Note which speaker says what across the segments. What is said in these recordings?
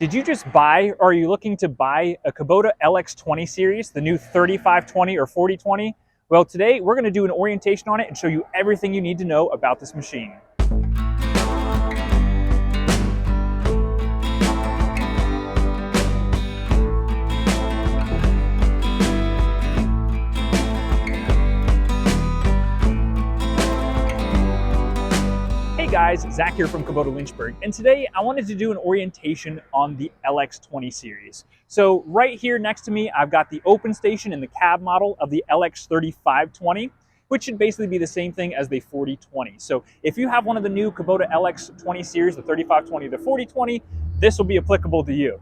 Speaker 1: Did you just buy, or are you looking to buy a Kubota LX20 series, the new 3520 or 4020? Well, today we're going to do an orientation on it and show you everything you need to know about this machine. Hey guys, Zach here from Kubota Lynchburg, and today I wanted to do an orientation on the LX20 series. So right here next to me, I've got the open station and the cab model of the LX3520, which should basically be the same thing as the 4020. So if you have one of the new Kubota LX20 series, the 3520, the 4020, this will be applicable to you.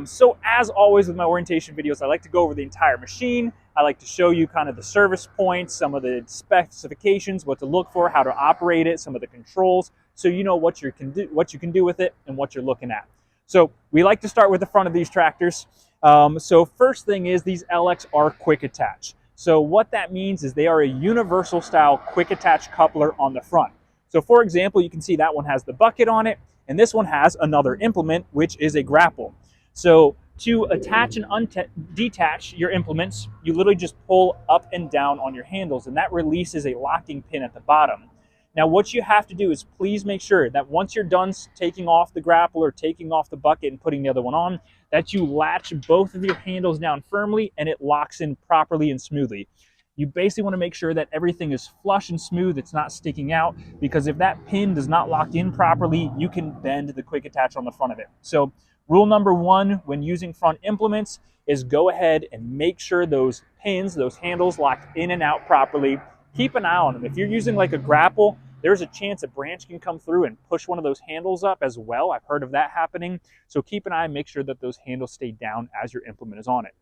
Speaker 1: So as always with my orientation videos, I like to go over the entire machine. I like to show you kind of the service points, some of the specifications, what to look for, how to operate it, some of the controls, so you know what you can do with it and what you're looking at. So we like to start with the front of these tractors. So first thing is these LX are quick attach. So what that means is they are a universal style quick attach coupler on the front. So for example, you can see that one has the bucket on it, and this one has another implement, which is a grapple. So to attach and detach your implements, you literally just pull up and down on your handles, and that releases a locking pin at the bottom. Now what you have to do is please make sure that once you're done taking off the grapple or taking off the bucket and putting the other one on, that you latch both of your handles down firmly and it locks in properly and smoothly. You basically want to make sure that everything is flush and smooth, it's not sticking out, because if that pin does not lock in properly, you can bend the quick attach on the front of it. So rule number one when using front implements is go ahead and make sure those pins, those handles lock in and out properly. Keep an eye on them. If you're using like a grapple, there's a chance a branch can come through and push one of those handles up as well. I've heard of that happening. So keep an eye and make sure that those handles stay down as your implement is on it.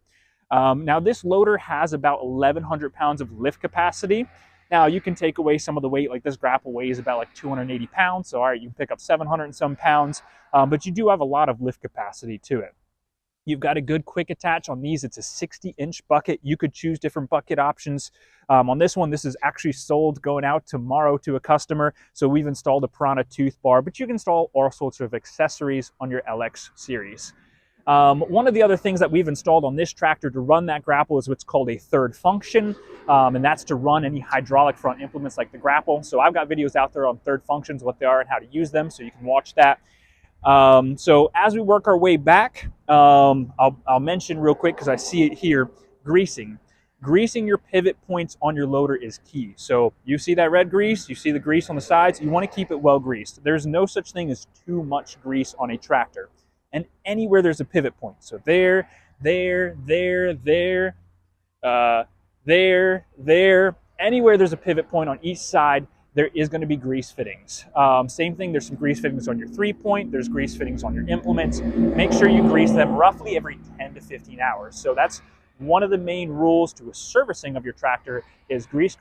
Speaker 1: Now this loader has about 1,100 pounds of lift capacity. Now you can take away some of the weight, like this grapple weighs about like 280 pounds. So all right, you can pick up 700 and some pounds, but you do have a lot of lift capacity to it. You've got a good quick attach on these. It's a 60-inch bucket. You could choose different bucket options. On this one, this is actually sold going out tomorrow to a customer. So we've installed a Piranha tooth bar, but you can install all sorts of accessories on your LX series. One of the other things that we've installed on this tractor to run that grapple is what's called a third function, and that's to run any hydraulic front implements like the grapple. So I've got videos out there on third functions, what they are and how to use them, so you can watch that. So as we work our way back, I'll mention real quick, because I see it here, greasing. Greasing your pivot points on your loader is key. So you see that red grease, you see the grease on the sides, you want to keep it well greased. There's no such thing as too much grease on a tractor. And anywhere there's a pivot point, so there, anywhere there's a pivot point on each side, there is going to be grease fittings. Same thing, there's some grease fittings on your 3-point, there's grease fittings on your implements. Make sure you grease them roughly every 10 to 15 hours. So that's one of the main rules to a servicing of your tractor is grease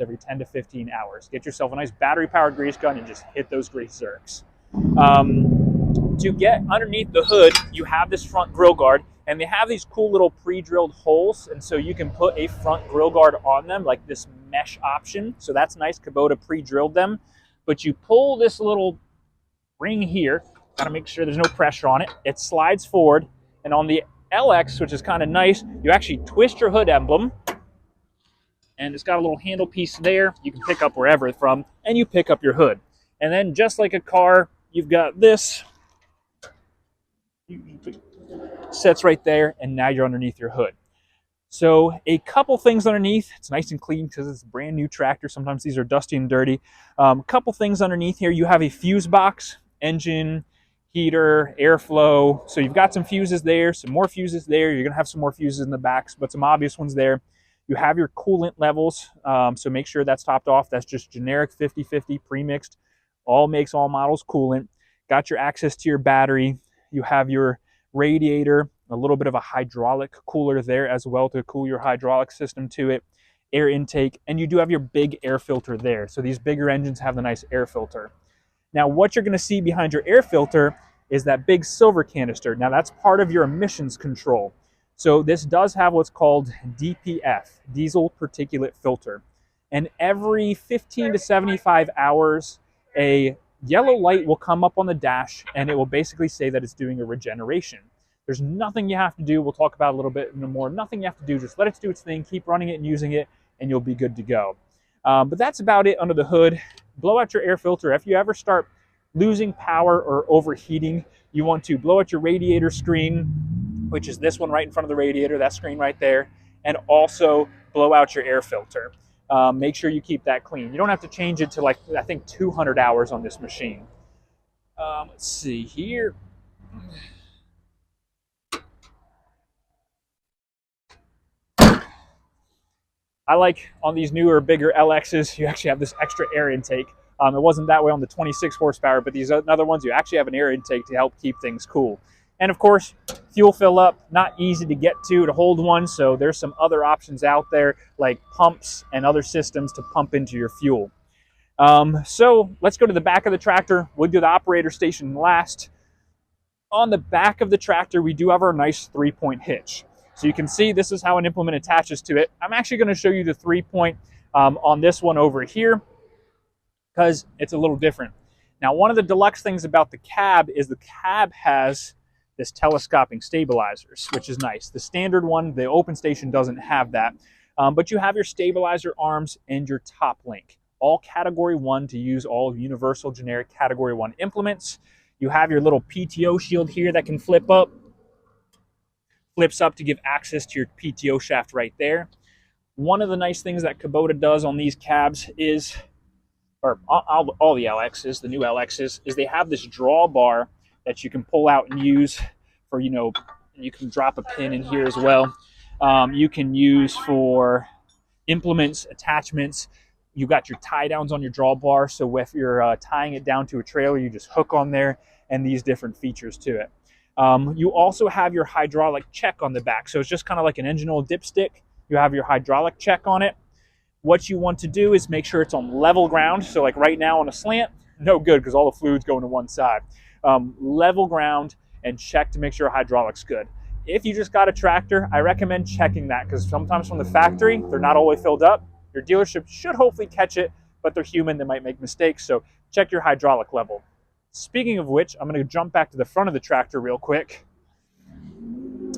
Speaker 1: every 10 to 15 hours. Get yourself a nice battery-powered grease gun and just hit those grease zerks. To get underneath the hood, you have this front grill guard, and they have these cool little pre-drilled holes, and so you can put a front grill guard on them, like this mesh option. So that's nice. Kubota pre-drilled them. But you pull this little ring here, gotta make sure there's no pressure on it. It slides forward, and on the LX, which is kind of nice, you actually twist your hood emblem, and it's got a little handle piece there. You can pick up wherever from, and you pick up your hood. And then just like a car, you've got this. Sets right there, and now you're underneath your hood. So a couple things underneath. It's nice and clean because it's a brand new tractor. Sometimes these are dusty and dirty. A couple things underneath here. You have a fuse box, engine, heater, airflow. So you've got some fuses there, some more fuses there. You're going to have some more fuses in the backs, but some obvious ones there. You have your coolant levels, so make sure that's topped off. That's just generic 50-50 pre-mixed. All makes, all models coolant. Got your access to your battery. You have your radiator, a little bit of a hydraulic cooler there as well to cool your hydraulic system to it, air intake, and you do have your big air filter there. So these bigger engines have the nice air filter. Now what you're going to see behind your air filter is that big silver canister. Now that's part of your emissions control. So this does have what's called DPF, diesel particulate filter. And every 15 to 75 hours, a yellow light will come up on the dash and it will basically say that it's doing a regeneration. There's nothing you have to do. We'll talk about it a little bit more. Nothing you have to do. Just let it do its thing. Keep running it and using it, and you'll be good to go. But that's about it under the hood. Blow out your air filter. If you ever start losing power or overheating, you want to blow out your radiator screen, which is this one right in front of the radiator, that screen right there, and also blow out your air filter. Make sure you keep that clean. You don't have to change it to, like, I think 200 hours on this machine. Let's see here. I like on these newer, bigger LXs, you actually have this extra air intake. It wasn't that way on the 26 horsepower, but these other ones, you actually have an air intake to help keep things cool. And of course, fuel fill up, not easy to get to hold one, so there's some other options out there like pumps and other systems to pump into your fuel. So let's go to the back of the tractor. We'll do the operator station last. On the back of the tractor, we do have our nice 3-point hitch. So you can see this is how an implement attaches to it. I'm actually going to show you the 3-point on this one over here because it's a little different. Now, one of the deluxe things about the cab is the cab has this telescoping stabilizers, which is nice. The standard one, the open station, doesn't have that. But you have your stabilizer arms and your top link. All Category 1 to use all universal generic Category 1 implements. You have your little PTO shield here that can flip up. Flips up to give access to your PTO shaft right there. One of the nice things that Kubota does on these cabs is, or all the LXs, the new LXs, is they have this drawbar that you can pull out and use for, you know, you can drop a pin in here as well. You can use for implements, attachments. You got your tie downs on your drawbar, so if you're tying it down to a trailer, you just hook on there, and these different features to it. You also have your hydraulic check on the back. So it's just kind of like an engine oil dipstick. You have your hydraulic check on it. What you want to do is make sure it's on level ground. So like right now on a slant, no good because all the fluid's going to one side. Level ground and check to make sure hydraulic's good. If you just got a tractor, I recommend checking that because sometimes from the factory, they're not always filled up. Your dealership should hopefully catch it, but they're human, they might make mistakes. So check your hydraulic level. Speaking of which, I'm going to jump back to the front of the tractor real quick.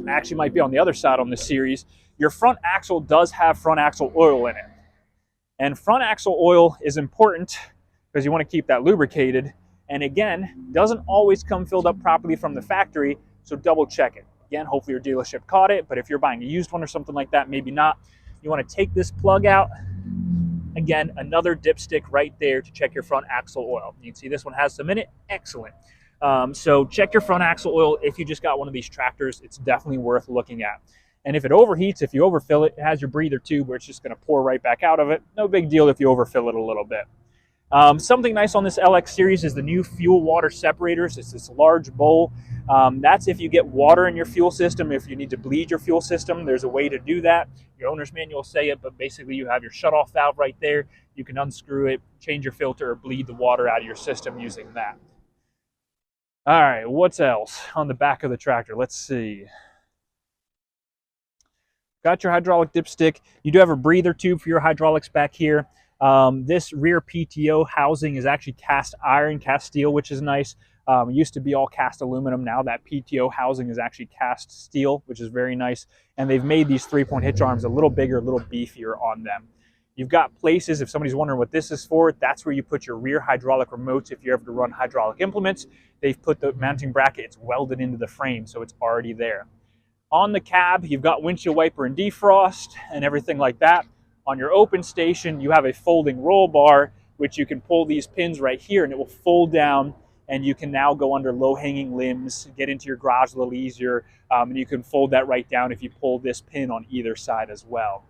Speaker 1: Actually might be on the other side on this series. Your front axle does have front axle oil in it. And front axle oil is important because you want to keep that lubricated. And again, doesn't always come filled up properly from the factory, so double check it. Again, hopefully your dealership caught it, but if you're buying a used one or something like that, maybe not. You want to take this plug out. Again, another dipstick right there to check your front axle oil. You can see this one has some in it. Excellent. So check your front axle oil. If you just got one of these tractors, it's definitely worth looking at. And if it overheats, if you overfill it, it has your breather tube where it's just going to pour right back out of it. No big deal if you overfill it a little bit. Something nice on this LX series is the new fuel water separators. It's this large bowl. That's if you get water in your fuel system. If you need to bleed your fuel system, there's a way to do that. Your owner's manual will say it, but basically you have your shutoff valve right there. You can unscrew it, change your filter, or bleed the water out of your system using that. All right, what's else on the back of the tractor? Let's see. Got your hydraulic dipstick. You do have a breather tube for your hydraulics back here. This rear PTO housing is actually cast iron, cast steel, which is nice. It used to be all cast aluminum. Now that PTO housing is actually cast steel, which is very nice. And they've made these 3-point hitch arms a little bigger, a little beefier on them. You've got places, if somebody's wondering what this is for, that's where you put your rear hydraulic remotes. If you're ever to run hydraulic implements, they've put the mounting bracket, it's welded into the frame, so it's already there. On the cab, you've got windshield wiper and defrost and everything like that. On your open station, you have a folding roll bar, which you can pull these pins right here and it will fold down, and you can now go under low-hanging limbs, get into your garage a little easier, and you can fold that right down if you pull this pin on either side as well.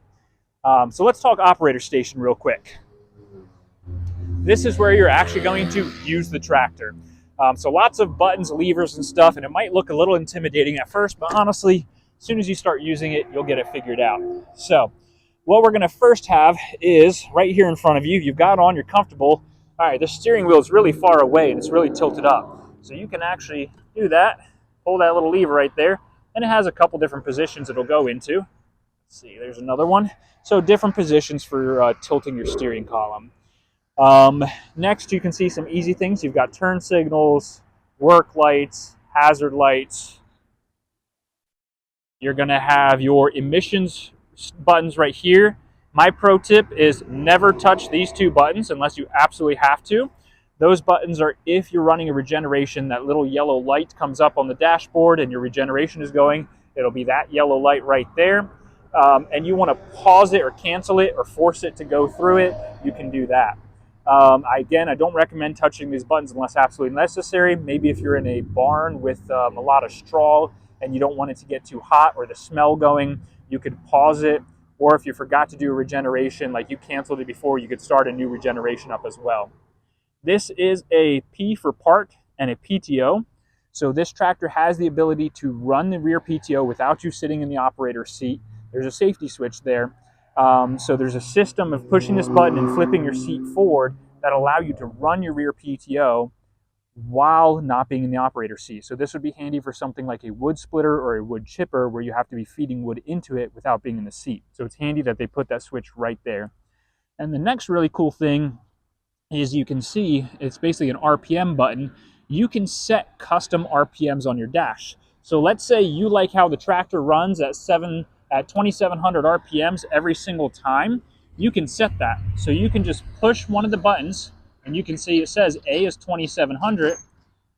Speaker 1: So let's talk operator station real quick. This is where you're actually going to use the tractor. So lots of buttons, levers, and stuff, and it might look a little intimidating at first, but honestly, as soon as you start using it, you'll get it figured out. So what we're going to first have is right here in front of you. You've got on, you're comfortable. All right, the steering wheel is really far away and it's really tilted up. So you can actually do that, pull that little lever right there, and it has a couple different positions it'll go into. Let's see, there's another one. So different positions for tilting your steering column. Next, you can see some easy things. You've got turn signals, work lights, hazard lights. You're going to have your emissions buttons right here. My pro tip is never touch these two buttons unless you absolutely have to. Those buttons are if you're running a regeneration, that little yellow light comes up on the dashboard and your regeneration is going. It'll be that yellow light right there. And you want to pause it or cancel it or force it to go through it, you can do that. Again, I don't recommend touching these buttons unless absolutely necessary. Maybe if you're in a barn with a lot of straw and you don't want it to get too hot or the smell going, you could pause it. Or if you forgot to do a regeneration, like you canceled it before, you could start a new regeneration up as well. This is a P for park and a PTO. So this tractor has the ability to run the rear PTO without you sitting in the operator's seat. There's a safety switch there. So there's a system of pushing this button and flipping your seat forward that allow you to run your rear PTO while not being in the operator's seat. So this would be handy for something like a wood splitter or a wood chipper where you have to be feeding wood into it without being in the seat. So it's handy that they put that switch right there. And the next really cool thing is you can see it's basically an RPM button. You can set custom RPMs on your dash. So let's say you like how the tractor runs at 2,700 RPMs every single time. You can set that. So you can just push one of the buttons and you can see it says A is 2,700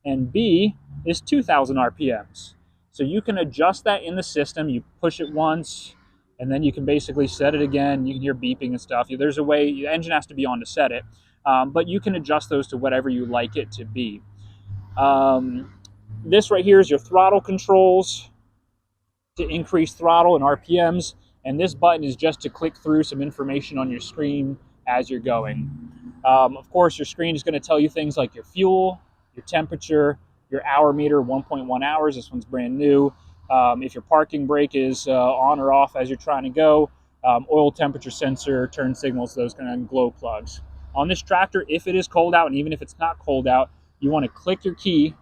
Speaker 1: and B is 2,000 RPMs. So you can adjust that in the system. You push it once and then you can basically set it again. You can hear beeping and stuff. There's a way, the engine has to be on to set it. But you can adjust those to whatever you like it to be. This right here is your throttle controls to increase throttle and RPMs, and this button is just to click through some information on your screen as you're going. Of course, your screen is going to tell you things like your fuel, your temperature, your hour meter, 1.1 hours. This one's brand new. If your parking brake is on or off as you're trying to go, oil temperature sensor, turn signals, those kind of glow plugs. On this tractor, if it is cold out, and even if it's not cold out, you want to click your key,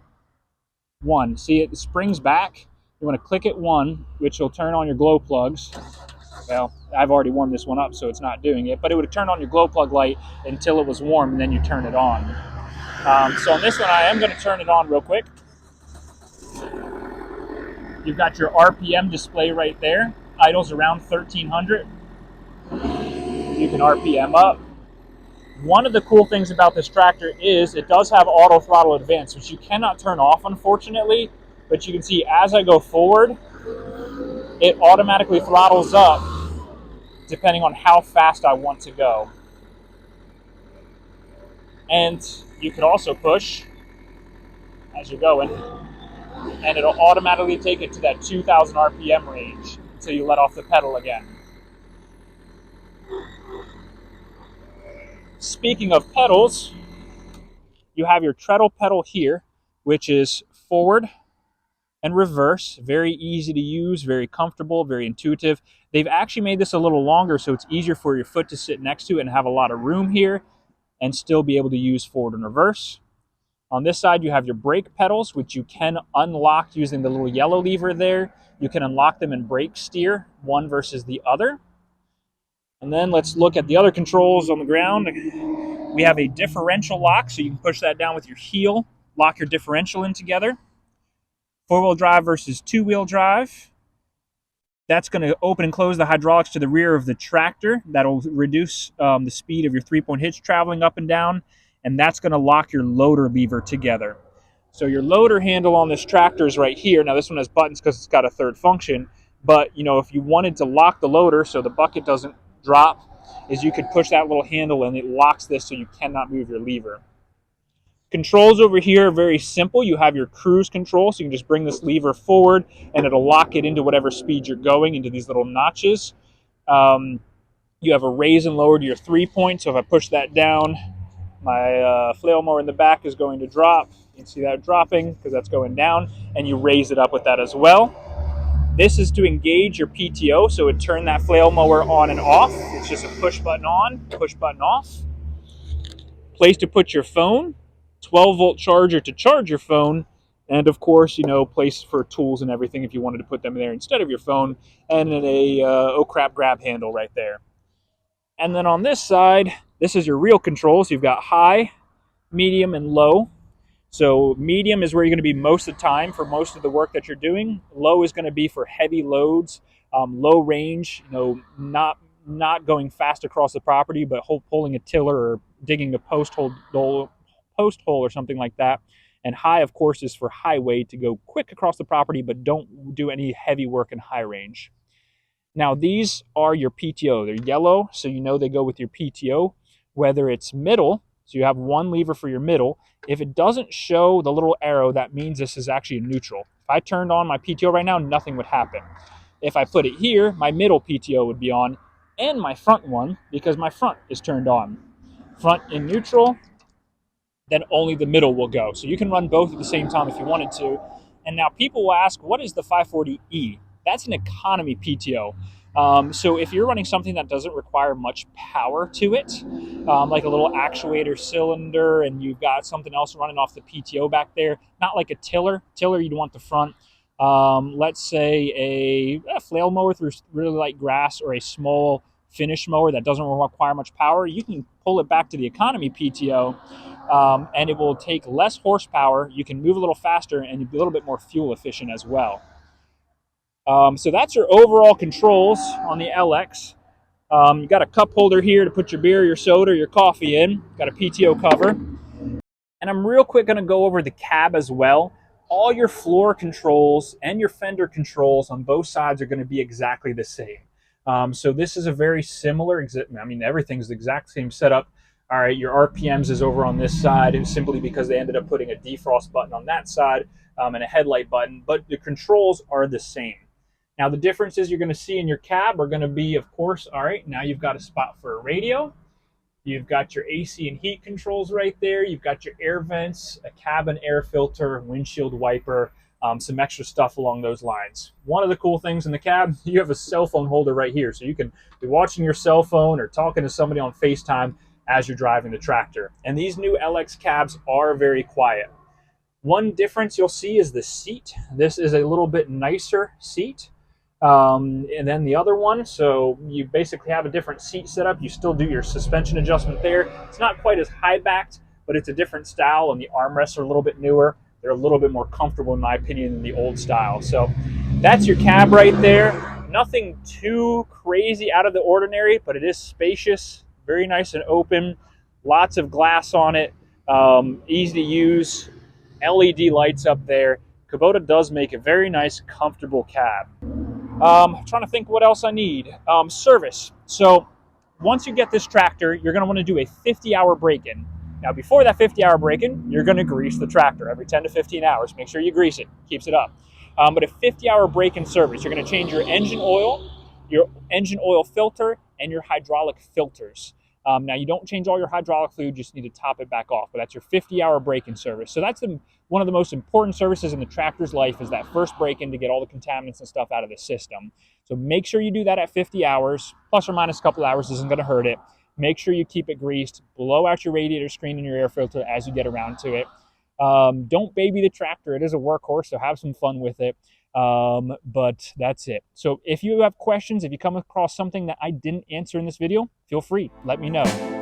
Speaker 1: 1. See, it springs back. You want to click it 1, which will turn on your glow plugs. Well, I've already warmed this one up, so it's not doing it, but it would turn on your glow plug light until it was warm, and then you turn it on. So on this one, I am going to turn it on real quick. You've got your RPM display right there. Idle's around 1,300. You can RPM up. One of the cool things about this tractor is it does have auto throttle advance, which you cannot turn off, unfortunately. But you can see as I go forward, it automatically throttles up depending on how fast I want to go. And you can also push as you're going, and it'll automatically take it to that 2,000 RPM range until you let off the pedal again. Speaking of pedals, you have your treadle pedal here, which is forward and reverse. Very easy to use, very comfortable, very intuitive. They've actually made this a little longer so it's easier for your foot to sit next to it and have a lot of room here and still be able to use forward and reverse. On this side, you have your brake pedals, which you can unlock using the little yellow lever there. You can unlock them in brake steer, one versus the other. And then let's look at the other controls on the ground. We have a differential lock, so you can push that down with your heel, lock your differential in together. 4-wheel drive versus 2-wheel drive. That's going to open and close the hydraulics to the rear of the tractor. That'll reduce the speed of your 3-point hitch traveling up and down, and that's going to lock your loader lever together. So your loader handle on this tractor is right here. Now this one has buttons because it's got a third function, but if you wanted to lock the loader so the bucket doesn't drop, is you could push that little handle and it locks this so you cannot move your lever. Controls over here are very simple. You have your cruise control, so you can just bring this lever forward and it'll lock it into whatever speed you're going, into these little notches. You have a raise and lower to your 3-point, so if I push that down, my flail mower in the back is going to drop. You can see that dropping because that's going down, and you raise it up with that as well. This is to engage your PTO, so it turn that flail mower on and off. It's just a push button on, push button off. Place to put your phone, 12-volt charger to charge your phone, and of course, place for tools and everything if you wanted to put them there instead of your phone, and then a oh crap grab handle right there. And then on this side, This is your real controls. You've got high, medium, and low. So medium is where you're going to be most of the time for most of the work that you're doing. Low is going to be for heavy loads, low range, not going fast across the property, but pulling a tiller or digging a post hole or something like that. And high, of course, is for highway, to go quick across the property, but don't do any heavy work in high range. Now, these are your PTO. They're yellow, so you know they go with your PTO. Whether it's middle, so you have one lever for your middle. If it doesn't show the little arrow, that means this is actually neutral. If I turned on my PTO right now, nothing would happen. If I put it here, my middle PTO would be on, and my front one, because my front is turned on. Front in neutral, then only the middle will go. So you can run both at the same time if you wanted to. And now people will ask, what is the 540E? That's an economy PTO. So if you're running something that doesn't require much power to it, like a little actuator cylinder, and you've got something else running off the PTO back there, not like a tiller. Tiller, you'd want the front. Let's say a flail mower through really light grass, or a small finish mower that doesn't require much power, you can pull it back to the economy PTO, and it will take less horsepower. You can move a little faster, and you'll be a little bit more fuel efficient as well. So that's your overall controls on the LX. You got a cup holder here to put your beer, your soda, your coffee in. Got a PTO cover. And I'm real quick going to go over the cab as well. All your floor controls and your fender controls on both sides are going to be exactly the same. So this is a very similar, everything's the exact same setup. All right, your RPMs is over on this side, and simply because they ended up putting a defrost button on that side, and a headlight button, but the controls are the same. Now the differences you're going to see in your cab are going to be, of course, all right, now you've got a spot for a radio. You've got your AC and heat controls right there. You've got your air vents, a cabin air filter, windshield wiper, some extra stuff along those lines. One of the cool things in the cab, you have a cell phone holder right here. So you can be watching your cell phone or talking to somebody on FaceTime as you're driving the tractor. And these new LX cabs are very quiet. One difference you'll see is the seat. This is a little bit nicer seat. And then the other one, so you basically have a different seat setup. You still do your suspension adjustment there. It's not quite as high backed, but it's a different style, and the armrests are a little bit newer. They're a little bit more comfortable, in my opinion, than the old style. So that's your cab right there. Nothing too crazy out of the ordinary, but it is spacious, very nice and open. Lots of glass on it, easy to use. LED lights up there. Kubota does make a very nice, comfortable cab. I'm trying to think what else I need. Service. So once you get this tractor, you're going to want to do a 50-hour break-in. Now, before that 50-hour break-in, you're going to grease the tractor every 10 to 15 hours. Make sure you grease it. Keeps it up. But a 50-hour break-in service, you're going to change your engine oil filter, and your hydraulic filters. Now, you don't change all your hydraulic fluid, just need to top it back off, but that's your 50-hour break-in service. So that's one of the most important services in the tractor's life, is that first break-in to get all the contaminants and stuff out of the system. So make sure you do that at 50 hours, plus or minus a couple hours isn't going to hurt it. Make sure you keep it greased. Blow out your radiator screen and your air filter as you get around to it. Don't baby the tractor. It is a workhorse, so have some fun with it. But that's it. So if you have questions, if you come across something that I didn't answer in this video, feel free, let me know.